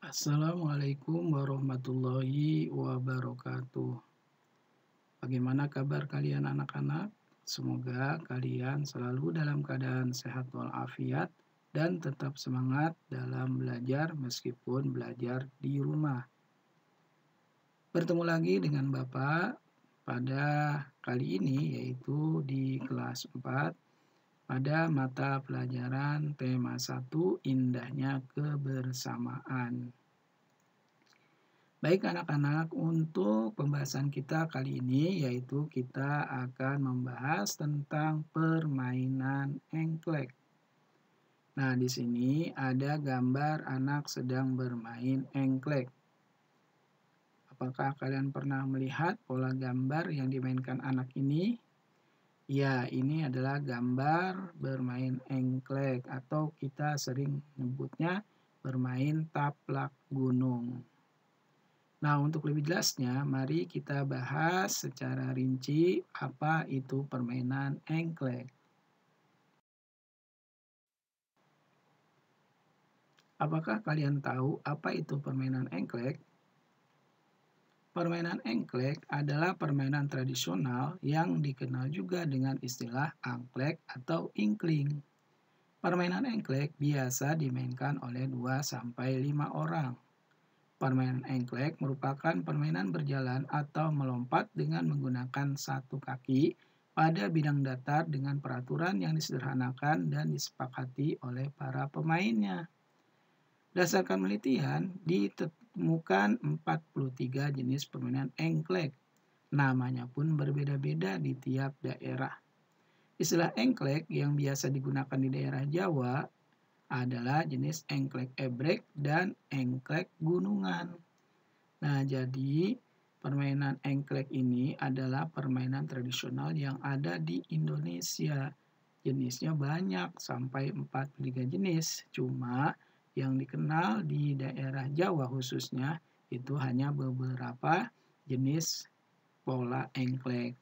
Assalamualaikum warahmatullahi wabarakatuh. Bagaimana kabar kalian anak-anak? Semoga kalian selalu dalam keadaan sehat walafiat dan tetap semangat dalam belajar meskipun belajar di rumah. Bertemu lagi dengan Bapak pada kali ini yaitu di kelas 4 pada mata pelajaran tema 1 indahnya kebersamaan. Baik anak-anak, untuk pembahasan kita kali ini yaitu kita akan membahas tentang permainan engklek. Nah, di sini ada gambar anak sedang bermain engklek. Apakah kalian pernah melihat pola gambar yang dimainkan anak ini? Ya, ini adalah gambar bermain engklek atau kita sering menyebutnya bermain taplak gunung. Nah, untuk lebih jelasnya, mari kita bahas secara rinci apa itu permainan engklek. Apakah kalian tahu apa itu permainan engklek? Permainan engklek adalah permainan tradisional yang dikenal juga dengan istilah angklek atau ingkling. Permainan engklek biasa dimainkan oleh 2-5 orang. Permainan engklek merupakan permainan berjalan atau melompat dengan menggunakan satu kaki pada bidang datar dengan peraturan yang disederhanakan dan disepakati oleh para pemainnya. Berdasarkan penelitian, ditemukan 43 jenis permainan engklek. Namanya pun berbeda-beda di tiap daerah. Istilah engklek yang biasa digunakan di daerah Jawa adalah jenis engklek ebrek dan engklek gunungan. Nah, jadi permainan engklek ini adalah permainan tradisional yang ada di Indonesia. Jenisnya banyak, sampai 43 jenis. Cuma yang dikenal di daerah Jawa khususnya itu hanya beberapa jenis pola engklek.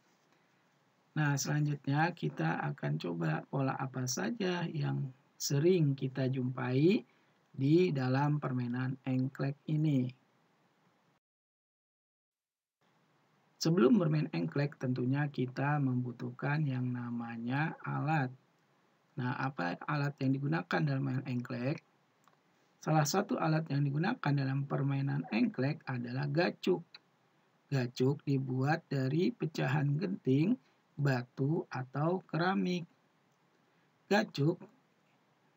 Nah, selanjutnya kita akan coba pola apa saja yang sering kita jumpai di dalam permainan engklek ini. Sebelum bermain engklek tentunya kita membutuhkan yang namanya alat. Nah, apa alat yang digunakan dalam main engklek? Salah satu alat yang digunakan dalam permainan engklek adalah gacuk. Gacuk dibuat dari pecahan genting, batu, atau keramik. Gacuk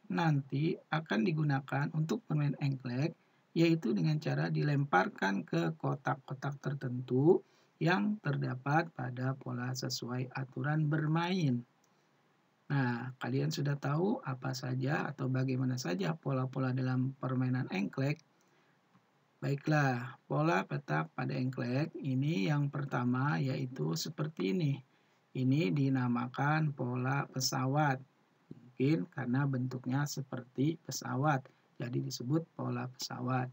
nanti akan digunakan untuk bermain engklek, yaitu dengan cara dilemparkan ke kotak-kotak tertentu yang terdapat pada pola sesuai aturan bermain. Nah, kalian sudah tahu apa saja atau bagaimana saja pola-pola dalam permainan engklek? Baiklah, pola petak pada engklek ini yang pertama yaitu seperti ini. Ini dinamakan pola pesawat. Mungkin karena bentuknya seperti pesawat, jadi disebut pola pesawat.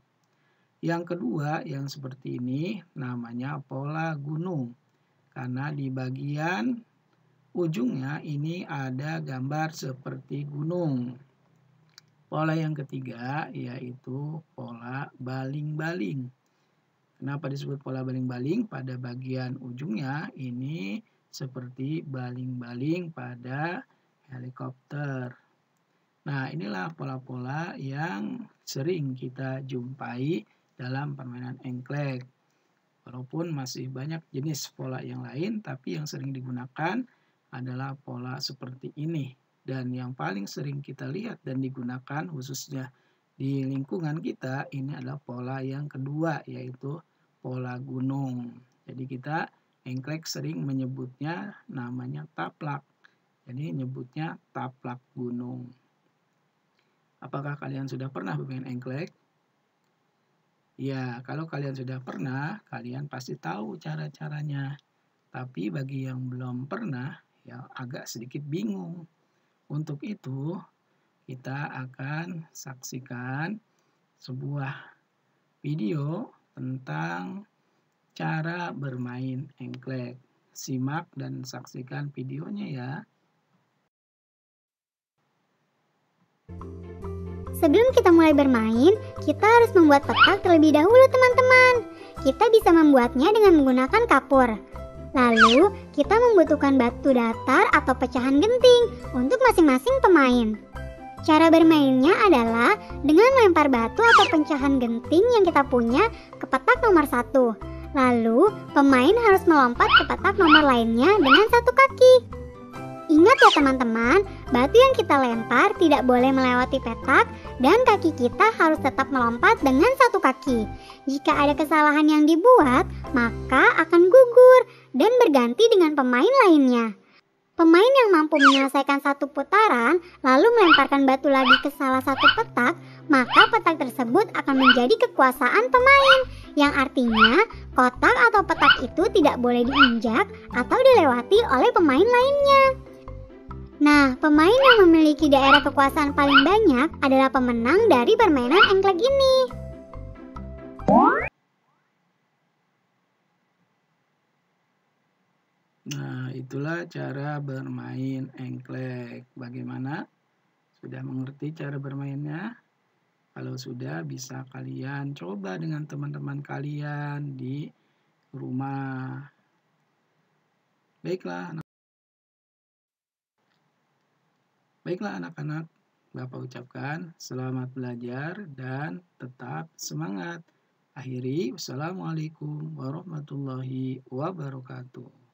Yang kedua yang seperti ini namanya pola gunung. Karena di bagian ujungnya ini ada gambar seperti gunung. Pola yang ketiga yaitu pola baling-baling. Kenapa disebut pola baling-baling? Pada bagian ujungnya ini seperti baling-baling pada helikopter. Nah, inilah pola-pola yang sering kita jumpai dalam permainan engklek. Walaupun masih banyak jenis pola yang lain, tapi yang sering digunakan adalah pola seperti ini. Dan yang paling sering kita lihat dan digunakan khususnya di lingkungan kita, ini adalah pola yang kedua, yaitu pola gunung. Jadi kita engklek sering menyebutnya namanya taplak. Jadi nyebutnya taplak gunung. Apakah kalian sudah pernah bermain engklek? Ya, kalau kalian sudah pernah, kalian pasti tahu cara-caranya. Tapi bagi yang belum pernah, ya agak sedikit bingung. Untuk itu, kita akan saksikan sebuah video tentang cara bermain engklek. Simak dan saksikan videonya ya. Sebelum kita mulai bermain, kita harus membuat petak terlebih dahulu teman-teman. Kita bisa membuatnya dengan menggunakan kapur. Lalu, kita membutuhkan batu datar atau pecahan genting untuk masing-masing pemain. Cara bermainnya adalah dengan melempar batu atau pecahan genting yang kita punya ke petak nomor 1. Lalu, pemain harus melompat ke petak nomor lainnya dengan satu kaki. Ingat ya teman-teman, batu yang kita lempar tidak boleh melewati petak dan kaki kita harus tetap melompat dengan satu kaki. Jika ada kesalahan yang dibuat, maka akan gugur dan berganti dengan pemain lainnya. Pemain yang mampu menyelesaikan satu putaran lalu melemparkan batu lagi ke salah satu petak, maka petak tersebut akan menjadi kekuasaan pemain, yang artinya kotak atau petak itu tidak boleh diinjak atau dilewati oleh pemain lainnya. Nah, pemain yang memiliki daerah kekuasaan paling banyak adalah pemenang dari permainan engklek ini. Nah, itulah cara bermain engklek. Bagaimana? Sudah mengerti cara bermainnya? Kalau sudah, bisa kalian coba dengan teman-teman kalian di rumah. Baiklah anak-anak, Bapak ucapkan selamat belajar dan tetap semangat. Akhiri, wassalamualaikum warahmatullahi wabarakatuh.